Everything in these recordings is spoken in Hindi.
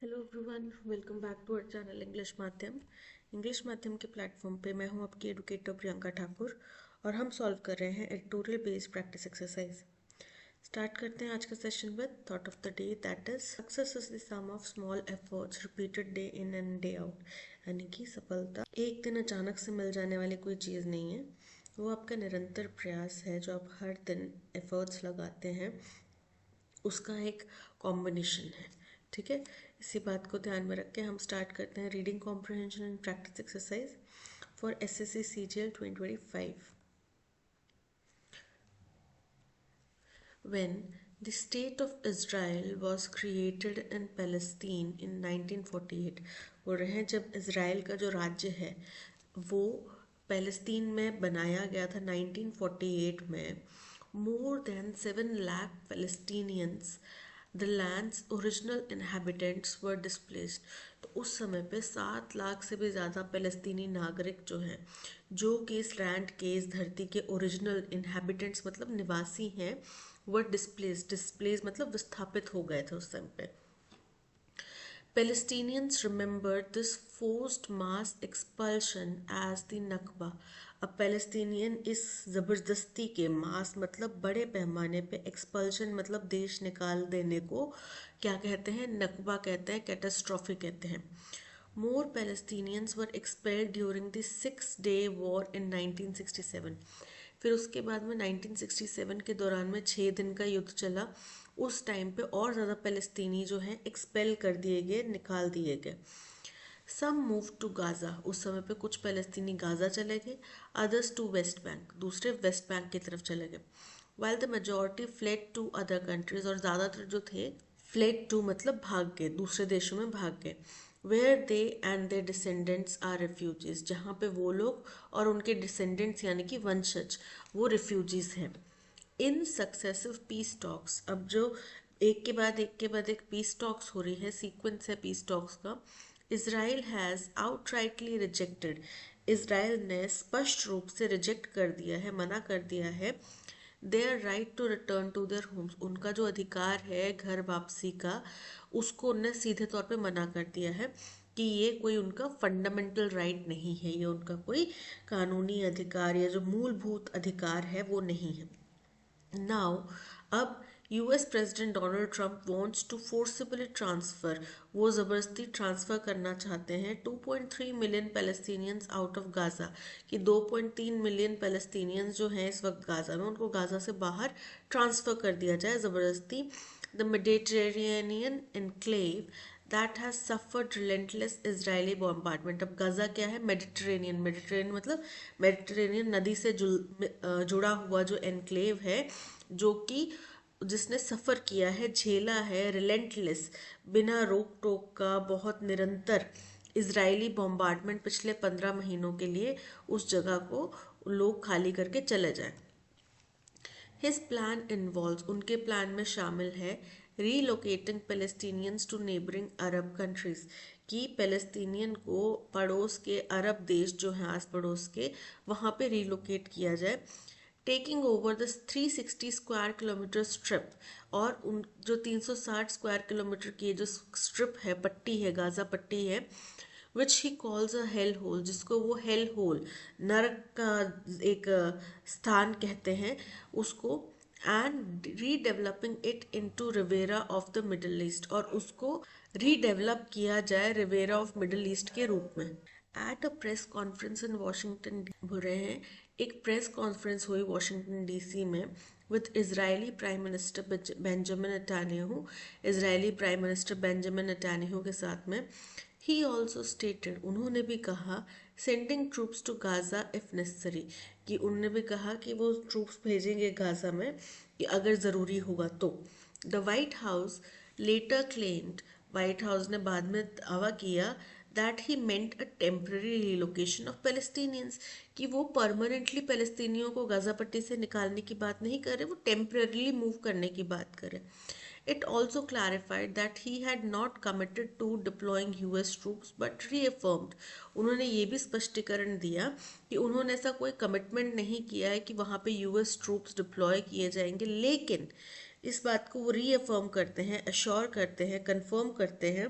Hello everyone, welcome back to our channel English माध्यम के प्लेटफॉर्म पे मैं हूं आपकी एडुकेटर प्रियंका ठाकुर और हम सॉल्व कर रहे हैं editorial based practice exercise. Start करते हैं आज का session with thought of the day, that is success is the sum of small efforts repeated day in and day out. यानी कि सफलता एक दिन अचानक से मिल जाने वाली कोई चीज़ नहीं है, वो आपका निरंतर प्रयास है जो आप हर दिन एफर्ट्स लगाते हैं, उसका एक कॉम्बिनेशन है। ठीक है, इसी बात को ध्यान में रख के हम स्टार्ट करते हैं reading comprehension and practice exercise for SSC CGL 2025। When the state of Israel was created in Palestine in 1948, बोल रहे हैं जब इसराइल का जो राज्य है वो पैलेस्तीन में बनाया गया था 1948 में, more than 7 lakh Palestinians, the land's original inhabitants were displaced। तो उस समय पे 7 लाख से भी ज़्यादा फ़लस्तीनी नागरिक जो हैं, जो कि इस लैंड के, इस धरती के ओरिजिनल इनहेबिटेंट्स मतलब निवासी हैं, वर डिस्प्लेस मतलब विस्थापित हो गए थे उस टाइम पे। Palestinians remembered this forced mass expulsion as the Nakba। अब पैलेस्टीनियन इस ज़बरदस्ती के, मास मतलब बड़े पैमाने पे, एक्सपल्शन मतलब देश निकाल देने को क्या कहते हैं? नकबा कहते हैं, कैटास्ट्रॉफी कहते हैं। More Palestinians were expelled during the Six-Day War in 1967। फिर उसके बाद में 1967 के दौरान में 6 दिन का युद्ध चला। उस टाइम पे और ज़्यादा फ़लस्तीनी जो हैं एक्सपेल कर दिए गए, निकाल दिए गए। सम मूव टू गाज़ा, उस समय पे कुछ फ़लस्तीनी गाज़ा चले गए, अदर्स टू वेस्ट बैंक, दूसरे वेस्ट बैंक की तरफ चले गए। While the majority fled to other countries, और ज़्यादातर जो थे फ्लेड टू मतलब भाग गए, दूसरे देशों में भाग गए। Where they and their descendants are refugees, जहाँ पे वो लोग और उनके डिसेंडेंट्स यानी कि वंशज वो रिफ्यूजीज हैं। इन सक्सेसिव पीस टॉक्स, अब जो एक के बाद एक के बाद एक पीस टॉक्स हो रही है, सीक्वेंस है पीस टॉक्स का। Israel has outrightly rejected, Israel ने स्पष्ट रूप से रिजेक्ट कर दिया है, मना कर दिया है, their right to return to their homes, उनका जो अधिकार है घर वापसी का, उसको उनने सीधे तौर पे मना कर दिया है कि ये कोई उनका फंडामेंटल राइट नहीं है, ये उनका कोई कानूनी अधिकार या जो मूलभूत अधिकार है वो नहीं है। नाउ अब US president Donald Trump wants to forcibly transfer, वो ज़बरदस्ती ट्रांसफ़र करना चाहते हैं 2.3 million Palestinians out of Gaza, कि 2.3 मिलियन पैलेस्टीनियंस जो हैं इस वक्त गाज़ा में, उनको गाज़ा से बाहर ट्रांसफ़र कर दिया जाए ज़बरदस्ती। The Mediterranean enclave that has suffered relentless Israeli bombardment, अब गाज़ा क्या है? मेडिटेरेनियन, मेडिटेरेनियन मतलब मेडिटेरेनियन नदी से जुड़ा हुआ जो एनक्लेव है, जो कि जिसने सफ़र किया है, झेला है, रिलेंटलेस, बिना रोक टोक का, बहुत निरंतर इजरायली बॉम्बार्डमेंट पिछले 15 महीनों के लिए, उस जगह को लोग खाली करके चले जाएं। हिज प्लान इन्वॉल्व्स, उनके प्लान में शामिल है relocating Palestinians to neighbouring Arab countries, कि पैलेस्टीनियन को पड़ोस के अरब देश जो हैं आस पड़ोस के, वहाँ पे रीलोकेट किया जाए। Taking over the 360 square kilometre strip, और उन जो 360 स्क्वायर किलोमीटर की जो स्ट्रिप है, पट्टी है, गाज़ा पट्टी है, which he calls a hell hole, जिसको वो हेल होल, नरक का एक स्थान कहते हैं उसको, and redeveloping it into riviera of the middle east, और उसको रीडेवलप किया जाए रिवेरा ऑफ मिडल ईस्ट के रूप में। At a press conference in Washington हो रहे हैं, एक प्रेस कॉन्फ्रेंस हुई वाशिंगटन डीसी में with Israeli prime minister Benjamin Netanyahu, Israeli prime minister Benjamin Netanyahu के साथ में। ही ऑल्सो स्टेटेड, उन्होंने भी कहा, sending troops to Gaza if necessary, कि उन्होंने भी कहा कि वो ट्रूप्स भेजेंगे गाज़ा में कि अगर ज़रूरी होगा तो। The White House later claimed, White House ने बाद में दावा किया, that he meant a temporary relocation of Palestinians, कि वो परमानेंटली पैलेस्तीनियों को गाज़ा पट्टी से निकालने की बात नहीं कर रहे, वो टेम्पररीली मूव करने की बात कर रहे। It also clarified that he had not committed to deploying US troops but reaffirmed, उन्होंने ये भी स्पष्टीकरण दिया कि उन्होंने ऐसा कोई कमिटमेंट नहीं किया है कि वहाँ पे यूएस ट्रूप्स डिप्लॉय किए जाएंगे, लेकिन इस बात को वो रीअफर्म करते हैं, अश्योर करते हैं, कंफर्म करते हैं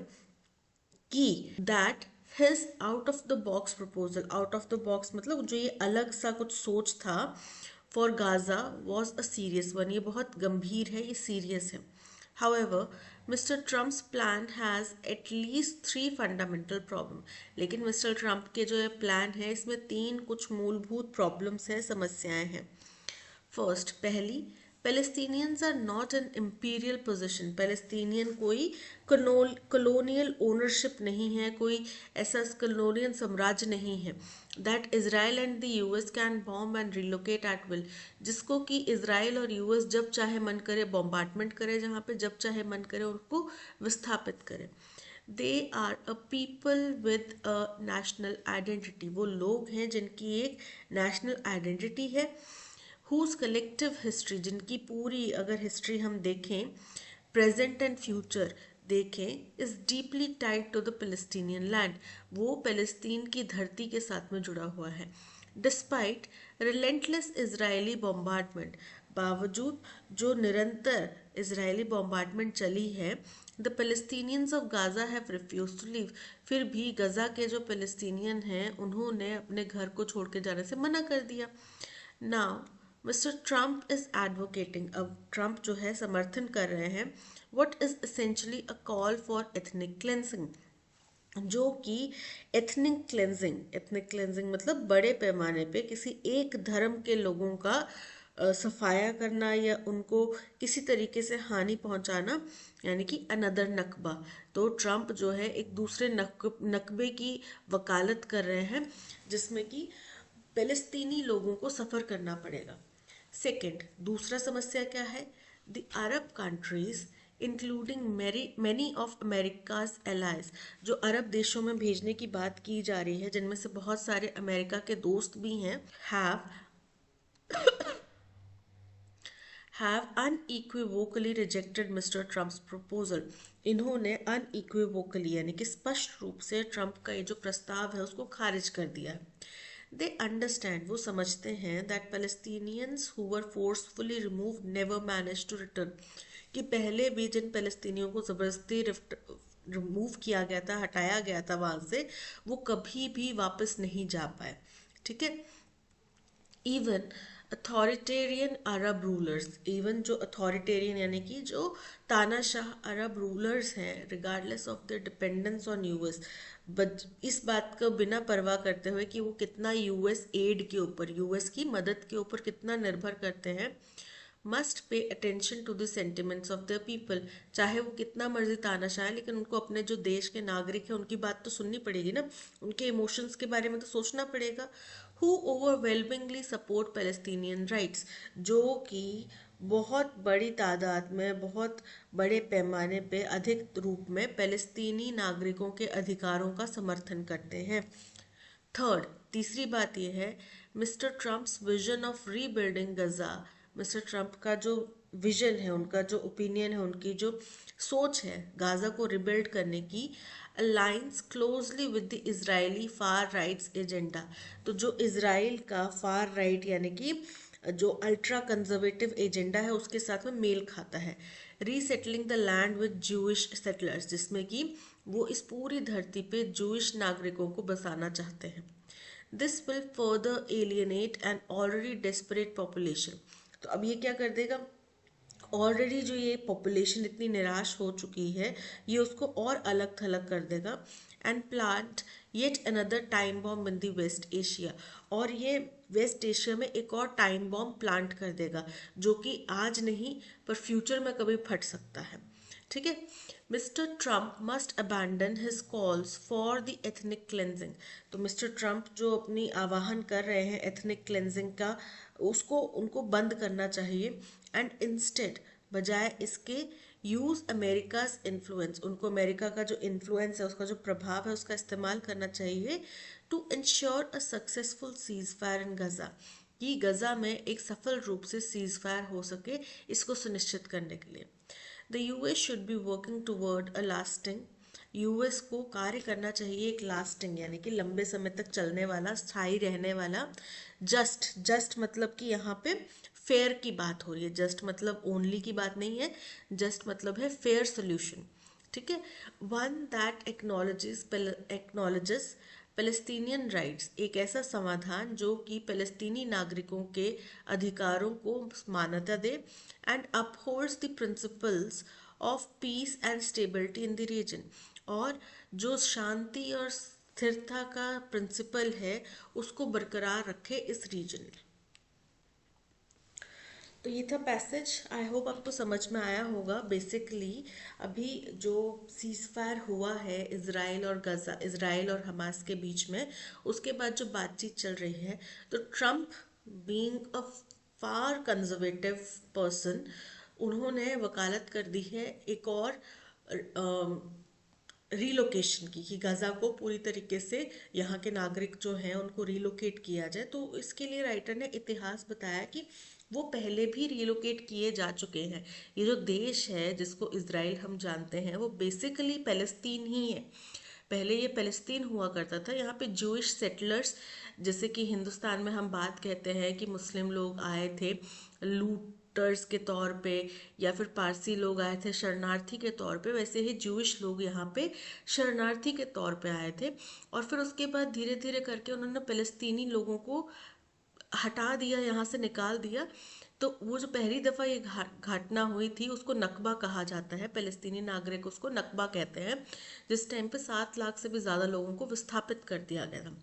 कि that his out of the box proposal, out of the box मतलब जो ये अलग सा कुछ सोच था for Gaza was a serious one, ये बहुत गंभीर है, ये सीरियस है. However, mister Trump's plan has at least three fundamental problem. लेकिन मिस्टर ट्रम्प के जो ये प्लान है इसमें तीन कुछ मूलभूत प्रॉब्लम्स हैं, समस्याएं हैं. फर्स्ट, पहली, Palestinians are not an imperial position. Palestinian कोई कॉलोनियल ओनरशिप नहीं है, कोई ऐसा कॉलोनियल साम्राज्य नहीं है. That Israel and the US can bomb and relocate at will, जिसको कि इसराइल और यूएस जब चाहे मन करे बॉम्बार्टमेंट करे, जहाँ पे जब चाहे मन करे उनको विस्थापित करे. They are a people with a national identity, वो लोग हैं जिनकी एक नेशनल आइडेंटिटी है. हुज कलेक्टिव हिस्ट्री, जिनकी पूरी अगर हिस्ट्री हम देखें, प्रेजेंट एंड फ्यूचर देखें, is deeply tied to the Palestinian land, वो पैलेस्तीन की धरती के साथ में जुड़ा हुआ है. डिस्पाइट रिलेंटलेस इजरायली बॉम्बार्डमेंट, बावजूद जो निरंतर इजरायली बॉम्बार्डमेंट चली है, the Palestinians of Gaza have refuse to leave, फिर भी गजा के जो पैलेस्टीनियन हैं उन्होंने अपने घर को छोड़ के जाने से मना कर दिया. Now mister Trump is advocating, अब ट्रम्प जो है समर्थन कर रहे हैं what is essentially a call for ethnic cleansing, जो कि एथनिक क्लेंजिंग मतलब बड़े पैमाने पे किसी एक धर्म के लोगों का सफाया करना या उनको किसी तरीके से हानि पहुंचाना, यानी कि अनदर नकबा. तो ट्रम्प जो है एक दूसरे नकबे की वकालत कर रहे हैं जिसमें कि फ़लस्तीनी लोगों को सफ़र करना पड़ेगा. सेकंड, दूसरा समस्या क्या है, the Arab countries including many of America's allies, जो अरब देशों में भेजने की बात की जा रही है जिनमें से बहुत सारे अमेरिका के दोस्त भी हैं, have unequivocally rejected mister Trump's proposal. इन्होंने अनइक्विवोकली यानी कि स्पष्ट रूप से ट्रम्प का ये जो प्रस्ताव है उसको खारिज कर दिया है. दे अंडरस्टैंड, वो समझते हैं that Palestinians who were forcefully remove never manage to return, कि पहले भी जिन पैलेस्तीनियों को ज़बरदस्ती रिमूव किया गया था, हटाया गया था वहाँ से, वो कभी भी वापस नहीं जा पाए. ठीक है. इवन अथॉरिटेरियन अरब रूलर्स, इवन जो अथॉरिटेरियन यानी कि जो तानाशाह अरब रूलर्स हैं, regardless of the dependence on US, but इस बात को बिना परवाह करते हुए कि वो कितना यूएस एड के ऊपर, यूएस की मदद के ऊपर कितना निर्भर करते हैं, must pay attention to the sentiments of the people. चाहे वो कितना मर्जी तानाशाह है लेकिन उनको अपने जो देश के नागरिक हैं उनकी बात तो सुननी पड़ेगी ना, उनके इमोशंस के बारे में तो सोचना पड़ेगा. Who overwhelmingly support Palestinian rights, जो कि बहुत बड़ी तादाद में, बहुत बड़े पैमाने पे, अधिक रूप में पैलेस्तीनी नागरिकों के अधिकारों का समर्थन करते हैं. थर्ड, तीसरी बात यह है, Mister Trump's vision of rebuilding Gaza, Mister Trump का जो विजन है, उनका जो ओपिनियन है, उनकी जो सोच है गाजा को रिबिल्ड करने की, aligns closely with the Israeli far right's agenda. तो जो इसराइल का फार राइट यानी कि जो अल्ट्रा कंजर्वेटिव एजेंडा है उसके साथ में मेल खाता है. Resettling the land with Jewish settlers, जिसमें कि वो इस पूरी धरती पे जूइश नागरिकों को बसाना चाहते हैं. This will further alienate an already desperate population. तो अब ये क्या कर देगा, ऑलरेडी जो ये पॉपुलेशन इतनी निराश हो चुकी है ये उसको और अलग थलग कर देगा. And plant yet another time bomb in the West Asia, और ये वेस्ट एशिया में एक और टाइम बॉम्ब प्लांट कर देगा जो कि आज नहीं पर फ्यूचर में कभी फट सकता है. ठीक है. Mister Trump must abandon his calls for the ethnic cleansing. तो मिस्टर ट्रम्प जो अपनी आवाहन कर रहे हैं एथनिक क्लेंजिंग का, उसको उनको बंद करना चाहिए. एंड इंस्टेड, बजाय इसके, यूज अमेरिकाज इन्फ्लुएंस, उनको अमेरिका का जो इन्फ्लुएंस है, उसका जो प्रभाव है, उसका इस्तेमाल करना चाहिए to ensure a successful cease fire in Gaza, कि गजा में एक सफल रूप से सीज फायर हो सके, इसको सुनिश्चित करने के लिए. The US should be working toward a lasting, US को कार्य करना चाहिए एक लास्टिंग यानी कि लंबे समय तक चलने वाला, स्थायी रहने वाला, जस्ट मतलब कि यहाँ पे फेयर की बात हो रही है, जस्ट मतलब ओनली की बात नहीं है, जस्ट मतलब है फेयर सोल्यूशन. ठीक है। One that acknowledges Palestinian rights, एक ऐसा समाधान जो कि पैलेस्तीनी नागरिकों के अधिकारों को मान्यता दे, and upholds the principles of peace and stability in the region, और जो शांति और स्थिरता का प्रिंसिपल है उसको बरकरार रखे इस रीजन में। तो ये था पैसेज। आई होप आपको समझ में आया होगा। बेसिकली अभी जो सीज फायर हुआ है इसराइल और गजा, इसराइल और हमास के बीच में, उसके बाद जो बातचीत चल रही है, तो Trump being a far conservative person, उन्होंने वकालत कर दी है एक और रीलोकेशन की, कि गाज़ा को पूरी तरीके से यहाँ के नागरिक जो हैं उनको रीलोकेट किया जाए। तो इसके लिए राइटर ने इतिहास बताया कि वो पहले भी रीलोकेट किए जा चुके हैं। ये जो देश है जिसको इजराइल हम जानते हैं वो बेसिकली पैलेस्तीन ही है। पहले ये पैलेस्तीन हुआ करता था। यहाँ पे जूइश सेटलर्स, जैसे कि हिंदुस्तान में हम बात कहते हैं कि मुस्लिम लोग आए थे लूटर्स के तौर पे, या फिर पारसी लोग आए थे शरणार्थी के तौर पे, वैसे ही जूइश लोग यहाँ पे शरणार्थी के तौर पे आए थे। और फिर उसके बाद धीरे धीरे करके उन्होंने फ़लस्तीनी लोगों को हटा दिया, यहाँ से निकाल दिया। तो वो जो पहली दफ़ा ये घटना हुई थी उसको नकबा कहा जाता है। फ़लस्तीनी नागरिक उसको नकबा कहते हैं, जिस टाइम पे 7 लाख से भी ज़्यादा लोगों को विस्थापित कर दिया गया था।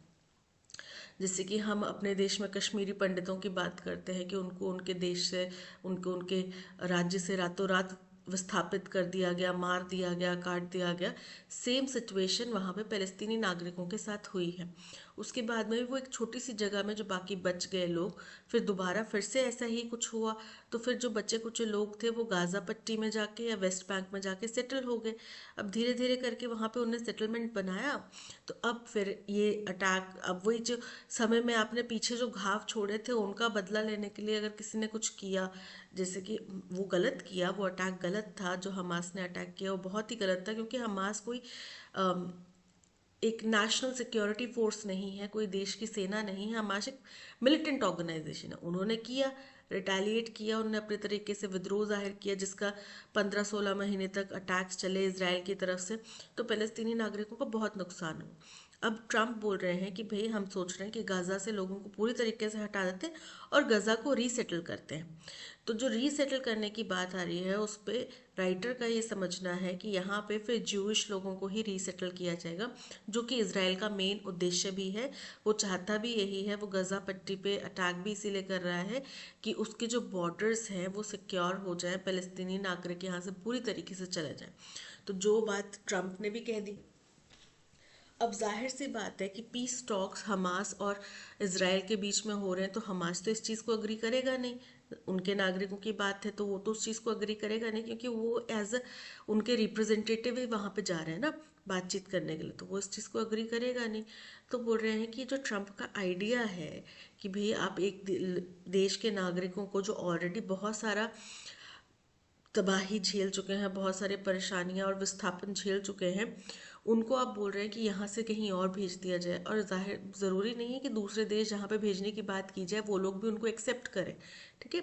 जैसे कि हम अपने देश में कश्मीरी पंडितों की बात करते हैं कि उनको उनके देश से, उनको उनके राज्य से रातों रात विस्थापित कर दिया गया, मार दिया गया, काट दिया गया। सेम सिचुएशन वहाँ पे फ़लस्तीनी नागरिकों के साथ हुई है। उसके बाद में भी वो एक छोटी सी जगह में जो बाकी बच गए लोग, फिर दोबारा फिर से ऐसा ही कुछ हुआ। तो फिर जो बच्चे कुछ लोग थे वो गाज़ा पट्टी में जाके या वेस्ट बैंक में जाके सेटल हो गए। अब धीरे धीरे करके वहाँ पे उन्हें सेटलमेंट बनाया। तो अब फिर ये अटैक, अब वही जो समय में आपने पीछे जो घाव छोड़े थे उनका बदला लेने के लिए अगर किसी ने कुछ किया, जैसे कि वो गलत किया, वो अटैक गलत था, जो हमास ने अटैक किया वो बहुत ही गलत था। क्योंकि हमास कोई एक नेशनल सिक्योरिटी फोर्स नहीं है, कोई देश की सेना नहीं है। हमास एक मिलिटेंट ऑर्गेनाइजेशन है। उन्होंने किया, रिटेलिएट किया, उन्होंने अपने तरीके से विद्रोह जाहिर किया, जिसका 15-16 महीने तक अटैक्स चले इसराइल की तरफ से। तो फ़लस्तीनी नागरिकों को बहुत नुकसान हुआ। अब ट्रम्प बोल रहे हैं कि भाई हम सोच रहे हैं कि गाज़ा से लोगों को पूरी तरीके से हटा देते हैं और गाज़ा को रीसेटल करते हैं। तो जो रीसेटल करने की बात आ रही है उस पर राइटर का ये समझना है कि यहाँ पे फिर ज्यूइश लोगों को ही रीसेटल किया जाएगा, जो कि इसराइल का मेन उद्देश्य भी है। वो चाहता भी यही है। वो गज़ा पट्टी पे अटैक भी इसीलिए कर रहा है कि उसके जो बॉर्डर्स हैं वो सिक्योर हो जाएं, फ़लस्तीनी नागरिक यहाँ से पूरी तरीके से चले जाएं। तो जो बात ट्रम्प ने भी कह दी। अब जाहिर सी बात है कि पीस टॉक्स हमास और इसराइल के बीच में हो रहे हैं, तो हमास तो इस चीज़ को अग्री करेगा नहीं। उनके नागरिकों की बात है तो वो तो उस चीज़ को अग्री करेगा नहीं, क्योंकि वो एज अ उनके रिप्रेजेंटेटिव ही वहाँ पे जा रहे हैं ना बातचीत करने के लिए, तो वो इस चीज़ को अग्री करेगा नहीं। तो बोल रहे हैं कि जो ट्रम्प का आइडिया है कि भाई आप एक देश के नागरिकों को जो ऑलरेडी बहुत सारा तबाही झेल चुके हैं, बहुत सारी परेशानियां और विस्थापन झेल चुके हैं, उनको आप बोल रहे हैं कि यहाँ से कहीं और भेज दिया जाए। और जाहिर ज़रूरी नहीं है कि दूसरे देश जहाँ पे भेजने की बात की जाए वो लोग भी उनको एक्सेप्ट करें, ठीक है।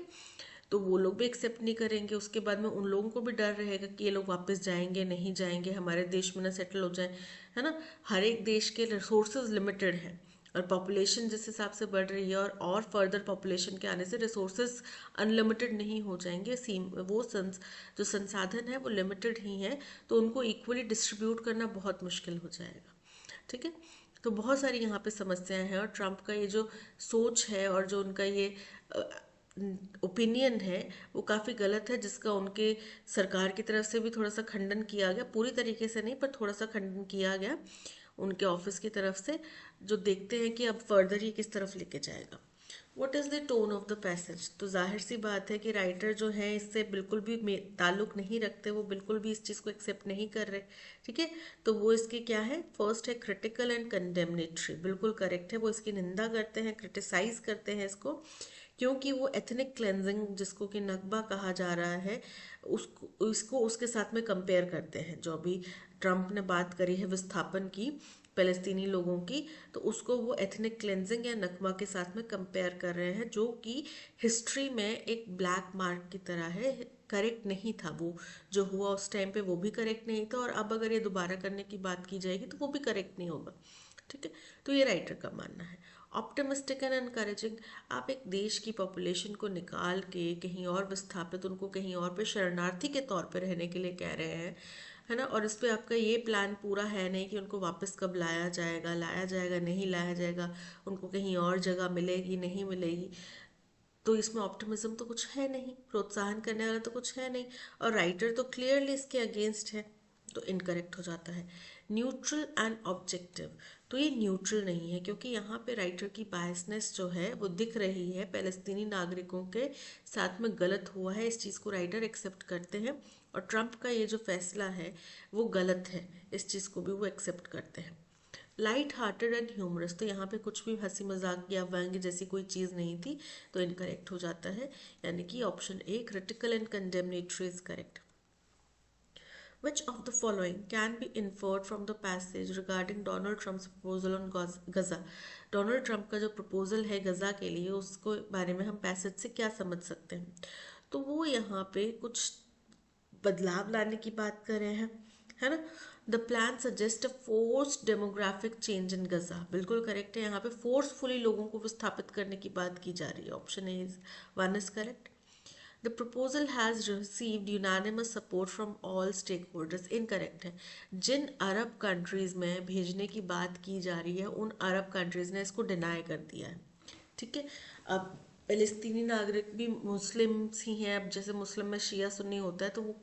तो वो लोग भी एक्सेप्ट नहीं करेंगे। उसके बाद में उन लोगों को भी डर रहेगा कि ये लोग वापस जाएंगे नहीं जाएंगे, हमारे देश में ना सेटल हो जाए, है ना। हर एक देश के रिसोर्सेज लिमिटेड हैं, और पॉपुलेशन जिस हिसाब से बढ़ रही है और फर्दर पॉपुलेशन के आने से रिसोर्सेज अनलिमिटेड नहीं हो जाएंगे। जो संसाधन है वो लिमिटेड ही है, तो उनको इक्वली डिस्ट्रीब्यूट करना बहुत मुश्किल हो जाएगा, ठीक है। तो बहुत सारी यहाँ पे समस्याएं हैं, और ट्रम्प का ये जो सोच है और जो उनका ये ओपिनियन है वो काफ़ी गलत है, जिसका उनके सरकार की तरफ से भी थोड़ा सा खंडन किया गया, पूरी तरीके से नहीं पर थोड़ा सा खंडन किया गया उनके ऑफिस की तरफ से। जो देखते हैं कि अब फर्दर ये किस तरफ लेके जाएगा। What is the tone of the passage? तो जाहिर सी बात है कि राइटर जो है इससे बिल्कुल भी ताल्लुक नहीं रखते, वो बिल्कुल भी इस चीज़ को एक्सेप्ट नहीं कर रहे, ठीक है। तो वो इसके क्या है, फर्स्ट है क्रिटिकल एंड कंडेमनेटरी, बिल्कुल करेक्ट है। वो इसकी निंदा करते हैं, क्रिटिसाइज करते हैं इसको, क्योंकि वो एथनिक क्लेंजिंग जिसको कि नकबा कहा जा रहा है इसको उसके साथ में कंपेयर करते हैं। जो अभी ट्रम्प ने बात करी है विस्थापन की फ़लस्तीनी लोगों की, तो उसको वो एथनिक क्लेंजिंग या नकबा के साथ में कंपेयर कर रहे हैं, जो कि हिस्ट्री में एक ब्लैक मार्क की तरह है, करेक्ट नहीं था। वो जो हुआ उस टाइम पे वो भी करेक्ट नहीं था, और अब अगर ये दोबारा करने की बात की जाएगी तो वो भी करेक्ट नहीं होगा। ठीक है, तो ये राइटर का मानना है। ऑप्टिमिस्टिक एंड एनकरेजिंग, आप एक देश की पॉपुलेशन को निकाल के कहीं और विस्थापित, उनको कहीं और पे शरणार्थी के तौर पे रहने के लिए कह रहे हैं, है ना, और इस पे आपका ये प्लान पूरा है नहीं कि उनको वापस कब लाया जाएगा नहीं लाया जाएगा, उनको कहीं और जगह मिलेगी नहीं मिलेगी, तो इसमें ऑप्टिमिज्म तो कुछ है नहीं, प्रोत्साहन करने वाला तो कुछ है नहीं, और राइटर तो क्लियरली इसके अगेंस्ट है, तो इनकरेक्ट हो जाता है। न्यूट्रल एंड ऑब्जेक्टिव, तो ये न्यूट्रल नहीं है, क्योंकि यहाँ पे राइटर की बायसनेस जो है वो दिख रही है, पैलेस्तीनी नागरिकों के साथ में गलत हुआ है, इस चीज़ को राइटर एक्सेप्ट करते हैं, और ट्रंप का ये जो फैसला है वो गलत है, इस चीज़ को भी वो एक्सेप्ट करते हैं। लाइट हार्टेड एंड ह्यूमरस, तो यहाँ पे कुछ भी हंसी मजाक या व्यंग्य जैसी कोई चीज़ नहीं थी, तो इनकरेक्ट हो जाता है, यानी कि option A critical and condemnatory is correct. Which of the following can be inferred from the passage regarding Donald Trump's proposal on Gaza? Donald Trump का जो प्रपोजल है गजा के लिए, उसको बारे में हम पैसेज से क्या समझ सकते हैं? तो वो यहाँ पे कुछ बदलाव लाने की बात कर रहे हैं, है ना। The plan suggest a forced demographic change in Gaza, बिल्कुल करेक्ट है, यहाँ पे फोर्सफुली लोगों को विस्थापित करने की बात की जा रही है, option A is one is correct. The proposal has received unanimous support from all stakeholders, incorrect है। जिन अरब कंट्रीज में भेजने की बात की जा रही है उन अरब कंट्रीज ने इसको डिनाई कर दिया है। ठीक है, अब फ़लस्तीनी नागरिक भी मुस्लिम्स ही हैं, अब जैसे मुस्लिम में शिया सुन्नी होता है तो वो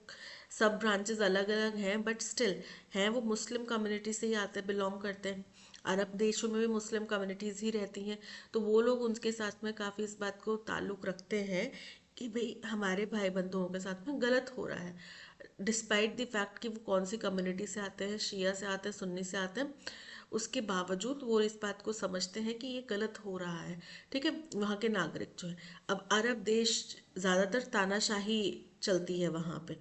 सब ब्रांचेस अलग अलग हैं, बट स्टिल हैं वो मुस्लिम कम्युनिटी से ही आते बिलोंग करते हैं। अरब देशों में भी मुस्लिम कम्युनिटीज़ ही रहती हैं, तो वो लोग उनके साथ में काफ़ी इस बात को ताल्लुक़ रखते हैं कि भाई हमारे भाई बंधुओं के साथ में गलत हो रहा है, डिस्पाइट द फैक्ट कि वो कौन सी कम्युनिटी से आते हैं, शिया से आते हैं सुन्नी से आते हैं, उसके बावजूद वो इस बात को समझते हैं कि ये गलत हो रहा है। ठीक है, वहाँ के नागरिक जो है, अब अरब देश ज़्यादातर तानाशाही चलती है वहाँ पे,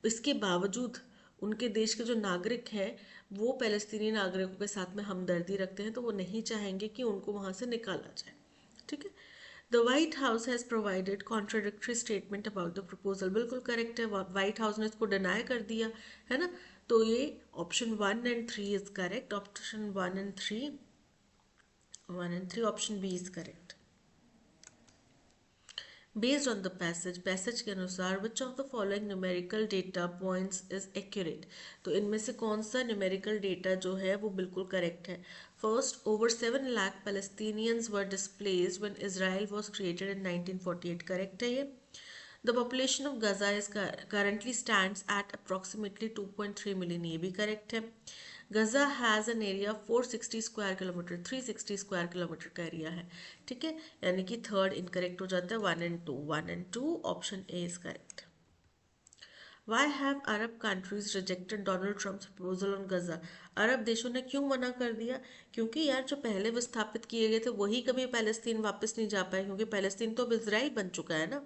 इसके बावजूद उनके देश के जो नागरिक हैं वो फ़लस्तीनी नागरिकों के साथ में हमदर्दी रखते हैं, तो वो नहीं चाहेंगे कि उनको वहाँ से निकाला जाए। ठीक है, the White House has provided contradictory statement about the proposal, बिल्कुल करेक्ट है, वाइट हाउस ने इसको डिनाई कर दिया है ना, तो ये option 1 and 3 is correct, option 1 and 3 option B is correct. Based on the passage के अनुसार which of the following numerical data points is accurate, तो इनमें से कौन सा न्यूमेरिकल डेटा जो है वो बिल्कुल करेक्ट है? First, over 7 lakh Palestinians were displaced when Israel was created in 1948, correct है ये। The population of Gaza is currently stands at approximately 2.3 million, ये भी करेक्ट है। Gaza has an area 460 square kilometre, 360 square kilometre का एरिया है। ठीक है, यानी कि थर्ड इनकरेक्ट हो जाता है, 1 and 2 option A is correct. Why have Arab countries rejected Donald Trump's proposal on Gaza, Arab देशों ने क्यों मना कर दिया? क्योंकि यार जो पहले विस्थापित किए गए थे वही कभी पैलेस्तीन वापस नहीं जा पाए, क्योंकि पैलेस्तीन तो अब इसराइल बन चुका है ना,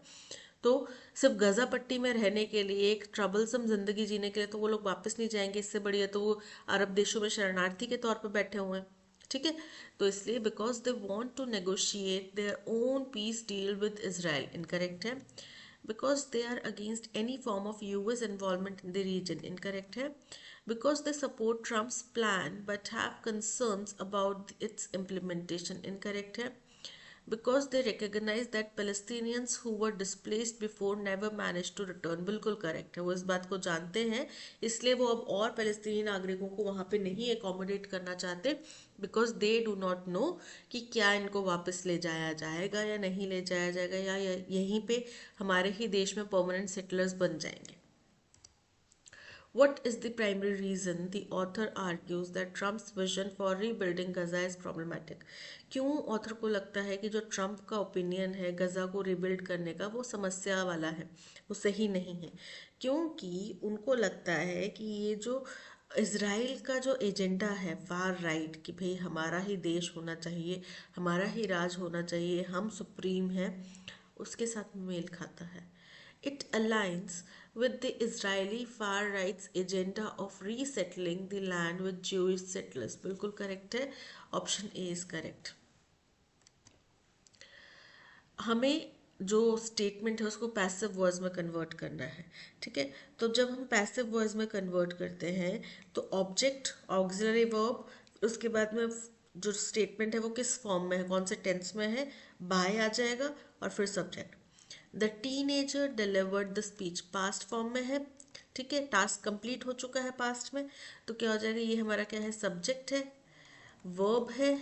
तो सिर्फ गजा पट्टी में रहने के लिए, एक ट्रबलसम जिंदगी जीने के लिए तो वो लोग वापस नहीं जाएंगे, इससे बढ़िया तो वो अरब देशों में शरणार्थी के तौर पर बैठे हुए हैं। ठीक है, तो इसलिए because they want to negotiate their own peace deal with Israel, incorrect है। Because they are against any form of US involvement in the region, incorrect है। Because they support Trump's plan but have concerns about its implementation, incorrect है। because they recognize that Palestinians who were displaced before never managed to return, बिल्कुल करेक्ट है, वो इस बात को जानते हैं, इसलिए वो अब और फ़लस्तीनी नागरिकों को वहाँ पे नहीं एकोमोडेट करना चाहते, because they do not know कि क्या इनको वापस ले जाया जाएगा या नहीं ले जाया जाएगा, या यहीं पे हमारे ही देश में परमानेंट सेटलर्स बन जाएंगे। What is the primary reason the author argues that Trump's vision for rebuilding Gaza is problematic? क्यों ऑथर को लगता है कि जो ट्रम्प का ओपिनियन है गजा को रिबिल्ड करने का वो समस्या वाला है, वो सही नहीं है? क्योंकि उनको लगता है कि ये जो इसराइल का जो एजेंडा है फार राइट, कि भाई हमारा ही देश होना चाहिए, हमारा ही राज होना चाहिए, हम सुप्रीम हैं, उसके साथ मेल खाता है। It aligns with the Israeli far right's agenda of resettling the land with Jewish settlers, बिल्कुल करेक्ट है, ऑप्शन ए इज करेक्ट। हमें जो स्टेटमेंट है उसको पैसिव वॉइस में कन्वर्ट करना है। ठीक है, तो जब हम पैसिव वॉइस में कन्वर्ट करते हैं तो ऑब्जेक्ट, ऑक्सिलरी वर्ब, उसके बाद में जो स्टेटमेंट है वो किस फॉर्म में है, कौन से टेंस में है, बाय आ जाएगा और फिर subject. The teenager delivered the speech past form में है। ठीक है, टास्क कंप्लीट हो चुका है पास्ट में, तो क्या हो जाएगा, ये हमारा क्या है, सब्जेक्ट है, वर्ब है,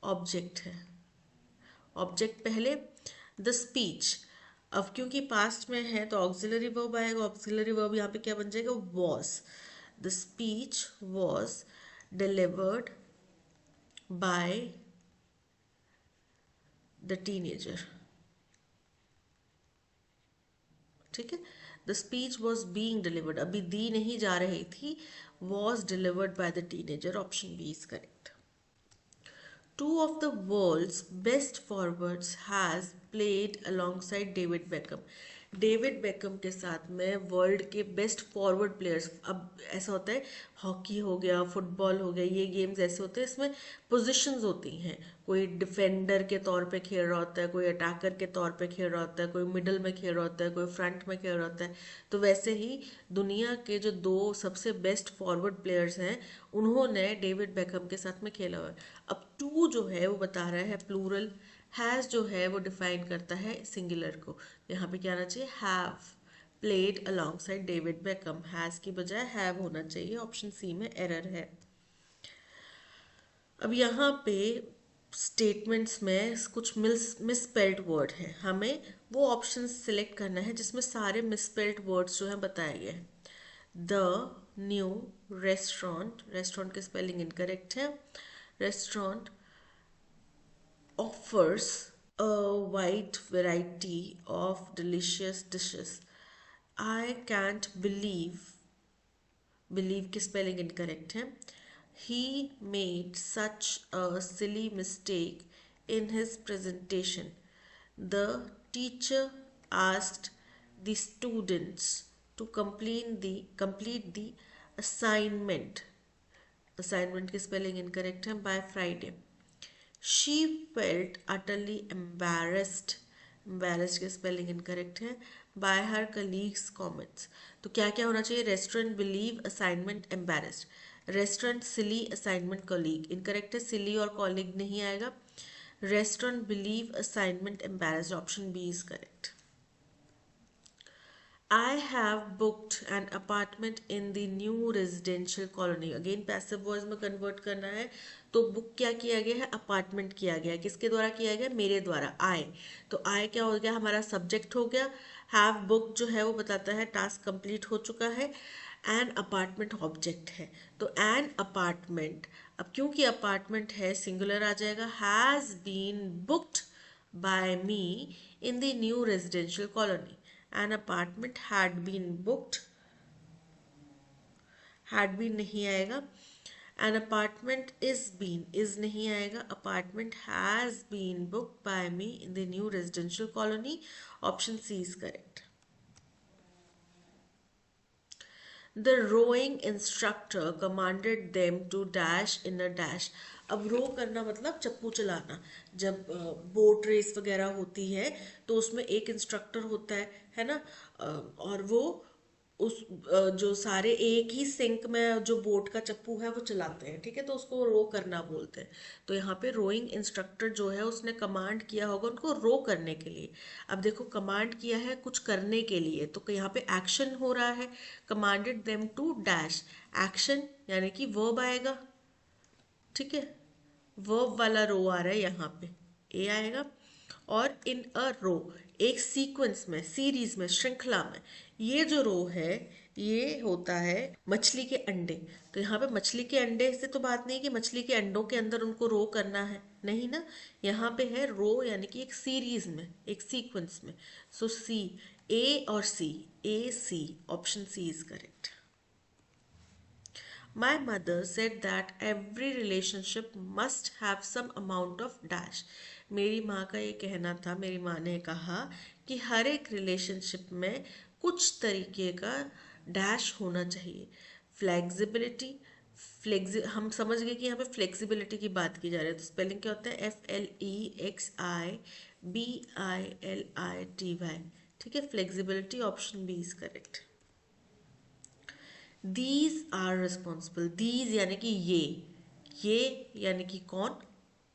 ऑब्जेक्ट है। ऑब्जेक्ट पहले, द स्पीच, अब क्योंकि पास्ट में है तो ऑक्सिलरी वर्ब आएगा, ऑक्सिलरी वर्ब यहाँ पे क्या बन जाएगा, was. The speech was delivered by the teenager. ठीक है, the speech was being delivered, अभी दी नहीं जा रही थी, was delivered by the teenager, option B is correct. Two of the world's best forwards has played alongside David Beckham. David Beckham के साथ में वर्ल्ड के बेस्ट फॉरवर्ड प्लेयर्स, अब ऐसा होता है, हॉकी हो गया, फुटबॉल हो गया, ये गेम्स ऐसे होते हैं, इसमें पोजीशंस होती हैं, कोई डिफेंडर के तौर पे खेल रहा होता है, कोई अटैकर के तौर पे खेल रहा होता है, कोई मिडल में खेल रहा होता है, कोई फ्रंट में खेल रहा होता है। तो वैसे ही दुनिया के जो दो सबसे बेस्ट फॉरवर्ड प्लेयर्स हैं उन्होंने डेविड बेकम के साथ में खेला हुआ है। अब टू जो है वो बता रहा है प्लूरल, हैज़ जो है वो डिफाइन करता है सिंगुलर को, यहाँ पे क्या आना चाहिए, have played alongside David become, has की बजाय हैव होना चाहिए, ऑप्शन सी में एरर है। अब यहाँ पे स्टेटमेंट्स में कुछ मिसस्पेल्ड वर्ड हैं, हमें वो ऑप्शन सिलेक्ट करना है जिसमें सारे मिसस्पेल्ड वर्ड्स जो हैं बताए गए हैं। द न्यू रेस्टोरेंट, रेस्टोरेंट की स्पेलिंग इनकरेक्ट है, restaurant offers a wide variety of delicious dishes. I can't believe की spelling incorrect है. He made such a silly mistake in his presentation. The teacher asked the students to complete the assignment. Assignment की spelling incorrect है, by Friday. She felt utterly embarrassed, embarrassed की स्पेलिंग इनकरेक्ट है, by her colleagues comments. तो क्या क्या होना चाहिए, restaurant believe assignment embarrassed, restaurant silly assignment colleague, incorrect है, सिली और कॉलीग नहीं आएगा, restaurant believe assignment embarrassed, option B is correct. I have booked an apartment in the new residential colony. Again passive voice में कन्वर्ट करना है तो बुक क्या किया गया है, अपार्टमेंट किया गया है, किसके द्वारा किया गया, मेरे द्वारा, आई। तो आई क्या हो गया, हमारा सब्जेक्ट हो गया, हैव बुक जो है वो बताता है टास्क कंप्लीट हो चुका है, एन अपार्टमेंट ऑब्जेक्ट है, तो एन अपार्टमेंट, अब क्योंकि अपार्टमेंट है सिंगुलर आ जाएगा, has been booked by me in the new residential colony. An apartment had been booked, had been नहीं आएगा, an apartment is नहीं आएगा, apartment has been booked by me in the new residential colony, option C is correct. The rowing instructor commanded them to dash in a dash. अब रो करना मतलब चप्पू चलाना, जब बोट रेस वगैरह होती है तो उसमें एक इंस्ट्रक्टर होता है ना, और वो उस जो सारे एक ही सिंक में जो बोट का चप्पू है वो चलाते हैं, ठीक है, तो उसको रो करना बोलते हैं। तो यहाँ पे रोइंग इंस्ट्रक्टर जो है उसने कमांड किया होगा उनको रो करने के लिए। अब देखो कमांड किया है कुछ करने के लिए, तो यहाँ पे एक्शन हो रहा है, commanded them to dash, action यानी कि वर्ब आएगा, ठीक है, वर्ब वाला रो आ रहा है यहाँ पे, ए आएगा, और इन अ रो, एक सीक्वेंस में, सीरीज में, श्रृंखला में, ये जो रो है ये होता है मछली के अंडे। तो यहाँ पे मछली के अंडे से तो बात नहीं कि मछली के अंडों के अंदर उनको रो करना है, नहीं ना, यहाँ पे है रो यानी कि एक सीरीज में, एक सीक्वेंस में। सो सी, ए और C, A C, option C is correct. My mother said that every relationship must have some amount of dash. मेरी माँ का ये कहना था, मेरी माँ ने कहा कि हर एक रिलेशनशिप में कुछ तरीके का डैश होना चाहिए, फ्लेक्सिबिलिटी, हम समझ गए कि यहाँ पे फ्लेक्सिबिलिटी की बात की जा रही है, तो स्पेलिंग क्या होता है, FLEXIBILITY। ठीक है, flexibility, option B is correct. These are responsible, these यानी कि ये यानी कि कौन,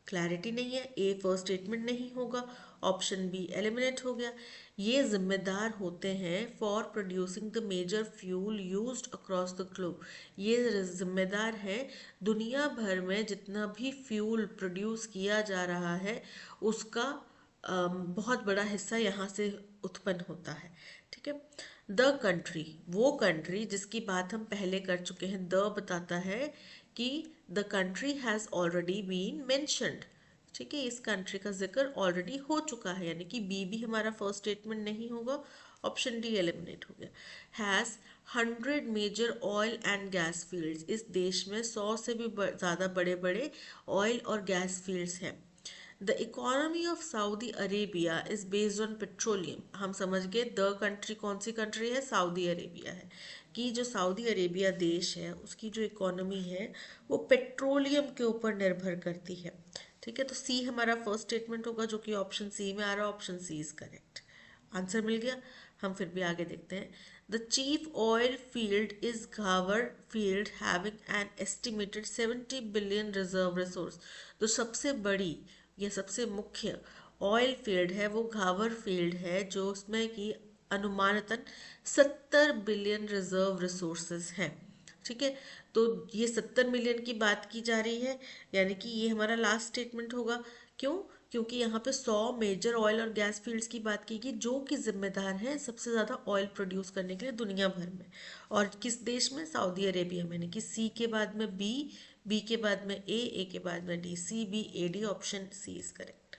क्लैरिटी नहीं है, ए फर्स्ट स्टेटमेंट नहीं होगा, ऑप्शन बी एलिमिनेट हो गया। ये जिम्मेदार होते हैं for producing the major fuel used across the globe, ये जिम्मेदार है दुनिया भर में जितना भी फ्यूल प्रोड्यूस किया जा रहा है उसका बहुत बड़ा हिस्सा यहाँ से उत्पन्न होता है। ठीक है, द कंट्री, वो कंट्री जिसकी बात हम पहले कर चुके हैं, द बताता है कि the country has already been mentioned. ठीक है, इस कंट्री का जिक्र ऑलरेडी हो चुका है, यानी कि बी भी हमारा फर्स्ट स्टेटमेंट नहीं होगा, ऑप्शन डी एलिमिनेट हो गया। Has 100 major oil and gas fields, इस देश में 100 से भी ज़्यादा बड़े बड़े ऑयल और गैस फील्ड्स हैं। The economy of Saudi Arabia is based on petroleum, हम समझ गए द कंट्री कौन सी कंट्री है, सऊदी अरेबिया है, कि जो सऊदी अरेबिया देश है उसकी जो इकोनॉमी है वो पेट्रोलियम के ऊपर निर्भर करती है। ठीक है, तो सी हमारा फर्स्ट स्टेटमेंट होगा जो कि ऑप्शन सी में आ रहा है, option C is correct. Answer मिल गया। हम फिर भी आगे देखते हैं। The chief oil field is Ghawar field having an estimated 70 billion reserve resource, तो सबसे बड़ी या सबसे मुख्य ऑयल फील्ड है वो घावर फील्ड है, जो उसमें कि अनुमानतन 70 बिलियन रिजर्व रिसोर्सेज हैं। ठीक है, तो ये 70 मिलियन की बात की जा रही है, यानी कि ये हमारा लास्ट स्टेटमेंट होगा। क्यों? क्योंकि यहाँ पे 100 मेजर ऑयल और गैस फील्ड्स की बात की गई जो कि जिम्मेदार हैं सबसे ज़्यादा ऑयल प्रोड्यूस करने के लिए दुनिया भर में, और किस देश में, सऊदी अरेबिया में। यानी कि सी के बाद में बी, बी के बाद में ए के बाद में D, C B A D, option C is correct.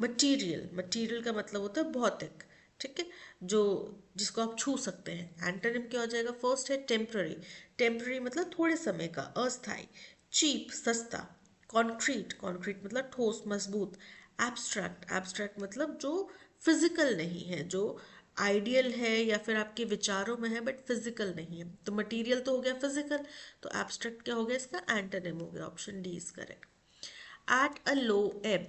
Material, material का मतलब होता है भौतिक। ठीक है, जो जिसको आप छू सकते हैं। एंटोनिम क्या हो जाएगा, फर्स्ट है टेम्पररी, टेम्पररी मतलब थोड़े समय का, अस्थाई। चीप, सस्ता। कॉन्क्रीट, कॉन्क्रीट मतलब ठोस मजबूत। एब्स्ट्रैक्ट, एब्स्ट्रैक्ट मतलब जो फिजिकल नहीं है, जो आइडियल है या फिर आपके विचारों में है बट फिजिकल नहीं है। तो मटेरियल तो हो गया फिजिकल, तो एब्स्ट्रैक्ट क्या हो गया, इसका एंटोनिम हो गया, option D is correct. At a low ebb,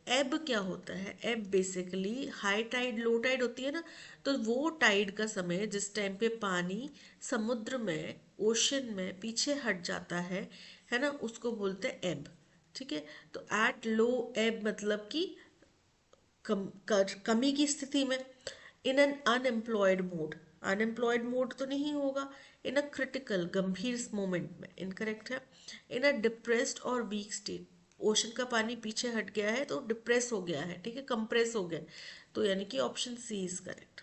ebb क्या होता है, ebb basically high tide low tide होती है ना, तो वो टाइड का समय जिस टाइम पे पानी समुद्र में, ओशन में पीछे हट जाता है ना, उसको बोलते हैं एब। ठीक है, तो एट लो एब मतलब कि कमी की स्थिति में। In an unemployed mode, unemployed mode तो नहीं होगा। इन अ क्रिटिकल, गंभीर मोमेंट में, इनकरेक्ट है। इन अ डिप्रेस्ड और वीक स्टेट, ओशन का पानी पीछे हट गया है तो डिप्रेस हो गया है, ठीक है, कंप्रेस हो गया, तो यानी कि option C is correct.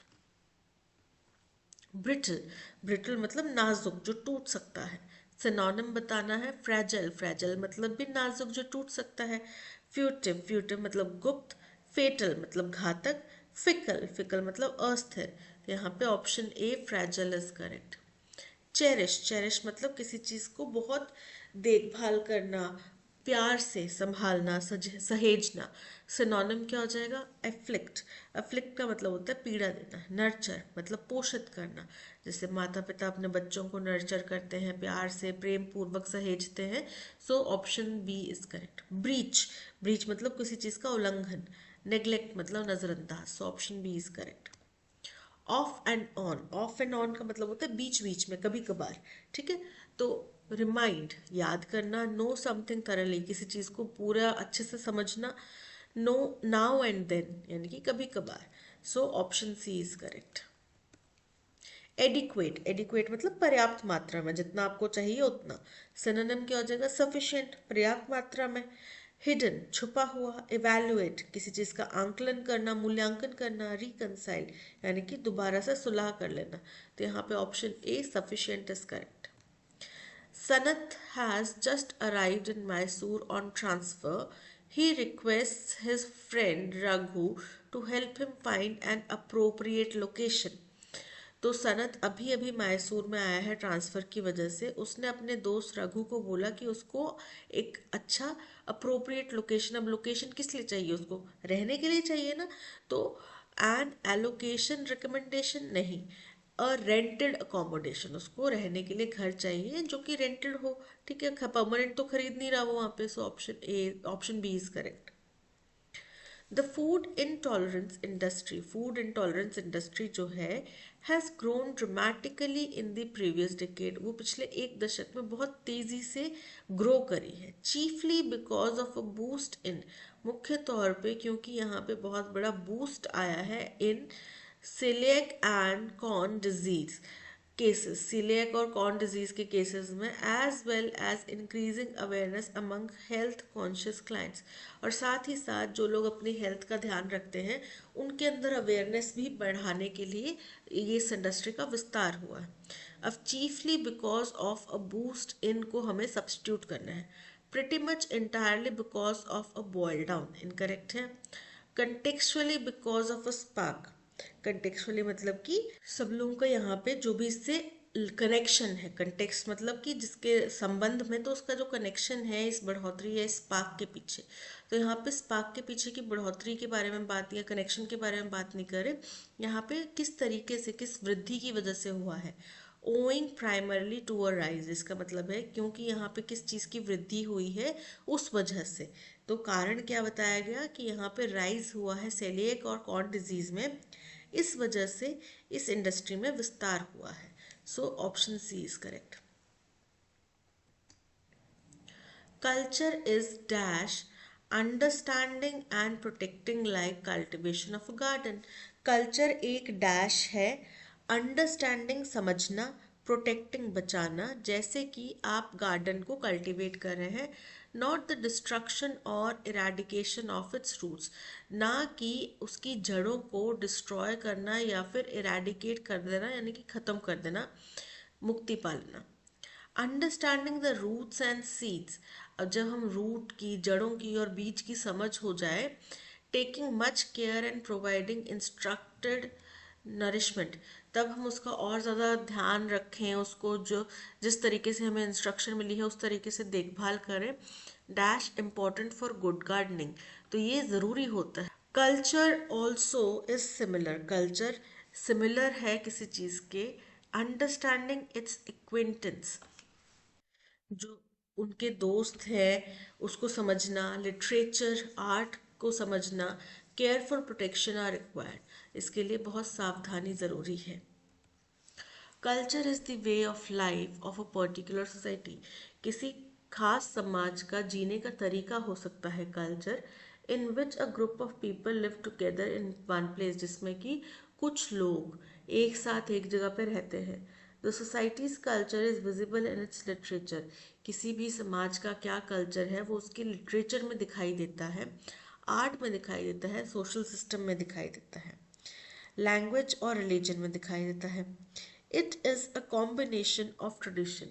Brittle, brittle मतलब नाजुक, जो टूट सकता है। सिनोनिम बताना है, फ्रैजल, फ्रैजल मतलब भी नाजुक जो टूट सकता है। फ्यूटिव, फ्यूटिव मतलब गुप्त। फेटल मतलब घातक। फिकल, फिकल मतलब अस्थिर, तो यहाँ पे option A fragile is correct. Cherish, cherish मतलब किसी चीज को बहुत देखभाल करना, प्यार से संभालना, सहेजना। सिनोनिम क्या हो जाएगा, एफ्लिक्ट, एफ्लिक्ट का मतलब होता है पीड़ा देना। नर्चर मतलब पोषित करना, जैसे माता पिता अपने बच्चों को नर्चर करते हैं, प्यार से प्रेम पूर्वक सहेजते हैं। So option B is correct. Breach, breach मतलब किसी चीज का उल्लंघन। नेग्लेक्ट मतलब नजरअंदाज, so option B is correct. Off and on, off and on का मतलब होता है बीच बीच में, कभी कभार। ठीक है, तो रिमाइंड याद करना, नो समथिंग thoroughly किसी चीज को पूरा अच्छे से समझना। नो, नाउ एंड देन यानी कि कभी कभार, so option C is correct. Adequate, adequate मतलब पर्याप्त मात्रा में, जितना आपको चाहिए उतना। सिनोनिम क्या हो जाएगा, सफिशिएंट, पर्याप्त मात्रा में। हिडन छुपा हुआ। इवेल्युएट किसी चीज का आंकलन करना, मूल्यांकन करना। रिकनसाइल यानी कि दोबारा से सुलह कर लेना, तो यहाँ पे option A sufficient is correct. Sanath has just arrived in Mysore on transfer. He requests his friend Raghu to help him find an appropriate location. तो सनत अभी अभी मैसूर में आया है ट्रांसफ़र की वजह से। उसने अपने दोस्त रघु को बोला कि उसको एक अच्छा अप्रोप्रिएट लोकेशन, अब लोकेशन किस लिए चाहिए, उसको रहने के लिए चाहिए ना, तो एन एलोकेशन रिकमेंडेशन नहीं, अ रेंटेड अकोमोडेशन, उसको रहने के लिए घर चाहिए जो कि रेंटेड हो, ठीक है, परमानेंट तो खरीद नहीं रहा वो वहाँ पे, so option B is correct. The food intolerance industry जो है has grown dramatically in the previous decade, वो पिछले एक दशक में बहुत तेजी से ग्रो करी है, chiefly because of a boost इन, मुख्य तौर पे क्योंकि यहाँ पे बहुत बड़ा बूस्ट आया है in celiac and corn disease cases, celiac और कॉर्न डिजीज के केसेस में, as well as increasing awareness among health conscious clients, और साथ ही साथ जो लोग अपनी हेल्थ का ध्यान रखते हैं उनके अंदर अवेयरनेस भी बढ़ाने के लिए ये इस इंडस्ट्री का विस्तार हुआ है। अब chiefly because of a boost in को हमें सब्सटीट्यूट करना है, pretty much entirely because of a boil down incorrect है, contextually because of a spark, contextually मतलब कि सब लोगों का यहाँ पे जो भी इससे कनेक्शन है, कंटेक्स्ट मतलब कि जिसके संबंध में, तो उसका जो कनेक्शन है इस बढ़ोतरी या इस स्पार्क के पीछे, तो यहाँ पे स्पार्क के पीछे की बढ़ोतरी के बारे में बात या कनेक्शन के बारे में बात नहीं करें, यहाँ पे किस तरीके से किस वृद्धि की वजह से हुआ है, owing primarily to a rise, इसका मतलब है क्योंकि यहाँ पे किस चीज़ की वृद्धि हुई है उस वजह से, तो कारण क्या बताया गया कि यहाँ पे राइज हुआ है सेलिएक और कॉर्न डिजीज में, इस वजह से इस इंडस्ट्री में विस्तार हुआ है, so option C is correct. Culture is dash understanding and protecting like cultivation of a garden, culture एक डैश है, अंडरस्टैंडिंग समझना, प्रोटेक्टिंग बचाना, जैसे कि आप गार्डन को कल्टीवेट कर रहे हैं, नॉट द डिस्ट्रक्शन और इरेडिकेशन ऑफ इट्स रूट्स, ना कि उसकी जड़ों को डिस्ट्रॉय करना या फिर इरेडिकेट कर देना यानी कि ख़त्म कर देना, मुक्ति पालना। Understanding the roots and seeds, अब जब हम रूट की, जड़ों की और बीज की समझ हो जाए, taking much care and providing instructed nourishment, तब हम उसका और ज़्यादा ध्यान रखें, उसको जो जिस तरीके से हमें इंस्ट्रक्शन मिली है उस तरीके से देखभाल करें, dash important for good gardening, तो ये ज़रूरी होता है। Culture also is similar, culture similar है किसी चीज़ के, अंडरस्टैंडिंग इट्स एक्विंटेंस, जो उनके दोस्त हैं उसको समझना, लिटरेचर आर्ट को समझना, care for protection are required, इसके लिए बहुत सावधानी ज़रूरी है। Culture is the way of life of a particular society, किसी खास समाज का जीने का तरीका हो सकता है culture, in which a group of people live together in one place, जिसमें कि कुछ लोग एक साथ एक जगह पे रहते हैं। The societies culture is visible in its literature, किसी भी समाज का क्या कल्चर है वो उसके लिटरेचर में दिखाई देता है, आर्ट में दिखाई देता है, सोशल सिस्टम में दिखाई देता है, लैंग्वेज और रिलीजन में दिखाई देता है। It is a combination of tradition,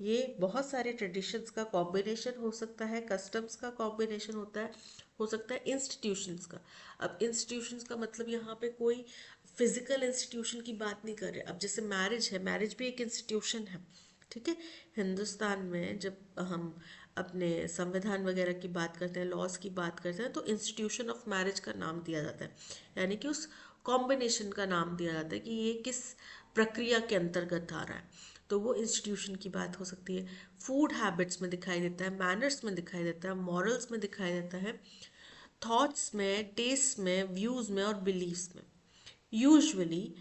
ये बहुत सारे ट्रेडिशंस का कॉम्बिनेशन हो सकता है, कस्टम्स का कॉम्बिनेशन होता है, हो सकता है इंस्टीट्यूशंस का। अब इंस्टीट्यूशंस का मतलब यहाँ पे कोई फिजिकल इंस्टीट्यूशन की बात नहीं कर रहे, अब जैसे मैरिज है, मैरिज भी एक इंस्टीट्यूशन है, ठीक है। हिंदुस्तान में जब हम अपने संविधान वगैरह की बात करते हैं, लॉज की बात करते हैं, तो इंस्टीट्यूशन ऑफ मैरिज का नाम दिया जाता है, यानी कि उस कॉम्बिनेशन का नाम दिया जाता है कि ये किस प्रक्रिया के अंतर्गत आ रहा है, तो वो इंस्टीट्यूशन की बात हो सकती है। फूड हैबिट्स में दिखाई देता है, मैनर्स में दिखाई देता है, मॉरल्स में दिखाई देता है, थॉट्स में, टेस्ट में, व्यूज़ में और बिलीव्स में। यूजुअली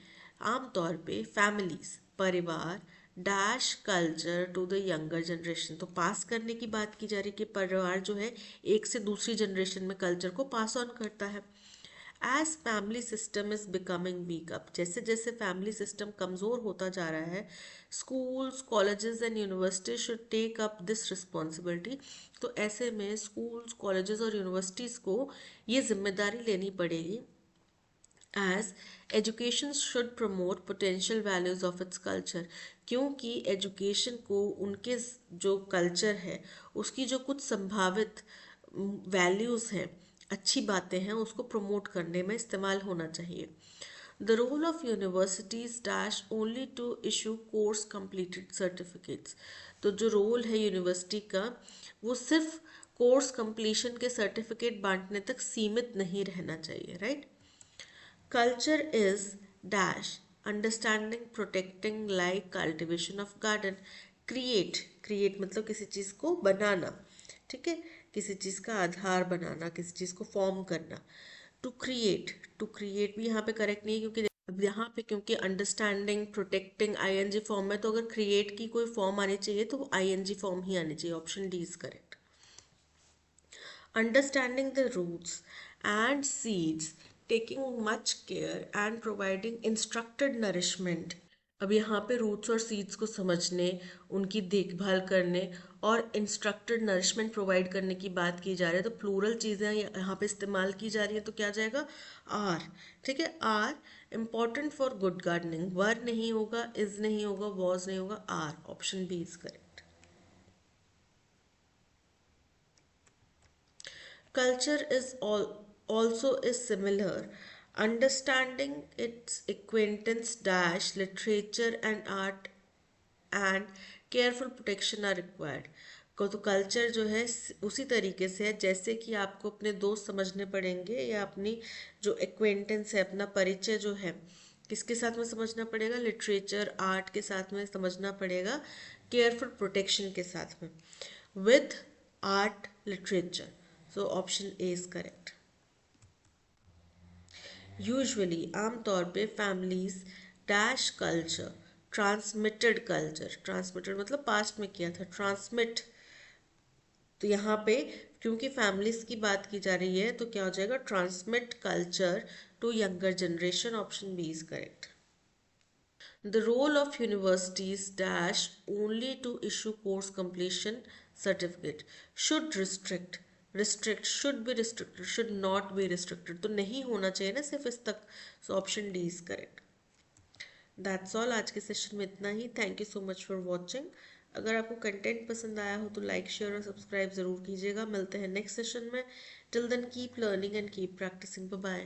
आमतौर पे फैमिलीज, परिवार, dash culture to the younger generation, तो पास करने की बात की जा रही है कि परिवार जो है एक से दूसरी जनरेशन में कल्चर को पास ऑन करता है। As family system is becoming weak up, जैसे जैसे फैमिली सिस्टम कमज़ोर होता जा रहा है, schools, colleges and universities should take up this responsibility, तो ऐसे में स्कूल्स, कॉलेजेस और यूनिवर्सिटीज़ को ये जिम्मेदारी लेनी पड़ेगी, as education should promote potential values of its culture, क्योंकि एजुकेशन को उनके जो कल्चर है उसकी जो कुछ संभावित वैल्यूज़ हैं, अच्छी बातें हैं, उसको प्रमोट करने में इस्तेमाल होना चाहिए। The role of universities dash only to issue course completed certificates, तो जो रोल है यूनिवर्सिटी का वो सिर्फ कोर्स कंप्लीशन के सर्टिफिकेट बांटने तक सीमित नहीं रहना चाहिए, right. Culture is dash understanding protecting like cultivation of garden. Create, create मतलब किसी चीज़ को बनाना, ठीक है, किसी चीज़ का आधार बनाना, किसी चीज़ को फॉर्म करना। टू क्रिएट, टू क्रिएट भी यहाँ पे करेक्ट नहीं है, क्योंकि अब यहाँ पे क्योंकि अंडरस्टैंडिंग प्रोटेक्टिंग आईएनजी फॉर्म है, तो अगर क्रिएट की कोई फॉर्म आनी चाहिए तो आईएनजी फॉर्म ही आनी चाहिए। Option D is correct. Understanding the roots and seeds, taking much care and providing instructed nourishment। अब यहाँ पे रूट्स और सीड्स को समझने, उनकी देखभाल करने और इंस्ट्रक्टेड नरिशमेंट प्रोवाइड करने की बात की जा रही है, तो प्लूरल चीज़ें यहाँ पे इस्तेमाल की जा रही है, तो क्या जाएगा? आर। ठीक है, R important for good gardening. Were नहीं होगा, इज नहीं होगा, वॉज नहीं होगा, R. Option B is correct. Culture is also is similar. Understanding its acquaintance dash literature and art and careful protection are required। को तो कल्चर जो है उसी तरीके से है जैसे कि आपको अपने दोस्त समझने पड़ेंगे, या अपनी जो एक्वेंटेंस है, अपना परिचय जो है, किसके साथ में समझना पड़ेगा? लिटरेचर आर्ट के साथ में समझना पड़ेगा, केयरफुल प्रोटेक्शन के साथ में, with art literature. So option A is correct. Usually आमतौर पे families dash culture transmitted, culture transmitted मतलब पास्ट में किया था, ट्रांसमिट। तो यहाँ पे क्योंकि फैमिलीज की बात की जा रही है, तो क्या हो जाएगा? Transmit culture to younger generation. Option B is correct. The role of universities dash only to issue course completion certificate, should restrict, restrict, should be restricted, should not be restricted। तो नहीं होना चाहिए ना सिर्फ इस तक। So option D is correct. That's all, आज के सेशन में इतना ही। Thank you so much for watching. अगर आपको कंटेंट पसंद आया हो तो लाइक शेयर और सब्सक्राइब ज़रूर कीजिएगा। मिलते हैं नेक्स्ट सेशन में। Till then keep learning and keep practising. Bye bye.